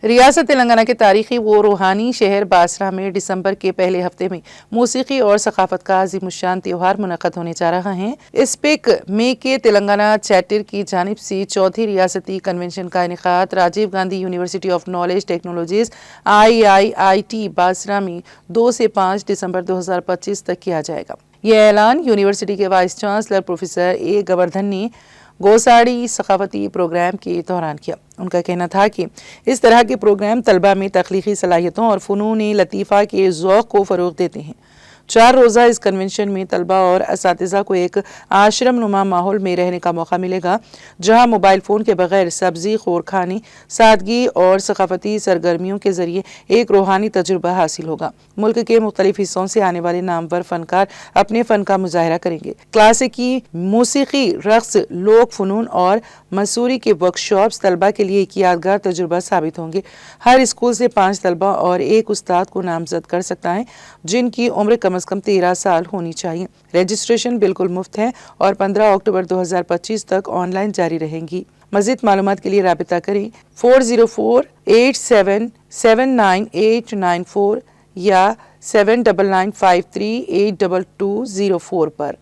ریاست تلنگانہ کے تاریخی و روحانی شہر باسرا میں دسمبر کے پہلے ہفتے میں موسیقی اور ثقافت کا عظیم الشان تہوار منعقد ہونے جا رہا ہے۔ اسپیک میں کے تلنگانہ چیپٹر کی جانب سے چوتھی ریاستی کنونشن کا انعقاد Rajiv Gandhi university of knowledge technologies IIIT باسرا میں 2 سے 5 دسمبر 2025 تک کیا جائے گا۔ یہ اعلان یونیورسٹی کے وائس چانسلر پروفیسر اے گوردھن نے گوساڑی ثقافتی پروگرام کے دوران کیا۔ ان کا کہنا تھا کہ اس طرح کے پروگرام طلبہ میں تخلیقی صلاحیتوں اور فنون لطیفہ کے ذوق کو فروغ دیتے ہیں۔ 4 روزہ اس کنونشن میں طلبہ اور اساتذہ کو ایک آشرم نما ماحول میں رہنے کا موقع ملے گا، جہاں موبائل فون کے بغیر سبزی خور کھانے، سادگی اور ثقافتی سرگرمیوں کے ذریعے ایک روحانی تجربہ حاصل ہوگا۔ ملک کے مختلف حصوں سے آنے والے نامور فنکار اپنے فن کا مظاہرہ کریں گے۔ کلاسیکی موسیقی، رقص، لوک فنون اور مصوری کے ورکشاپس طلبہ کے لیے ایک یادگار تجربہ ثابت ہوں گے۔ ہر اسکول سے 5 طلبہ اور ایک استاد کو نامزد کر سکتا ہے، جن کی عمر کم از کم 13 سال ہونی چاہیے۔ رجسٹریشن بالکل مفت ہے اور 15 اکتوبر 2025 تک آن لائن جاری رہیں گی۔ مزید معلومات کے لیے رابطہ کریں 40487798894 یا 7995382204 پر۔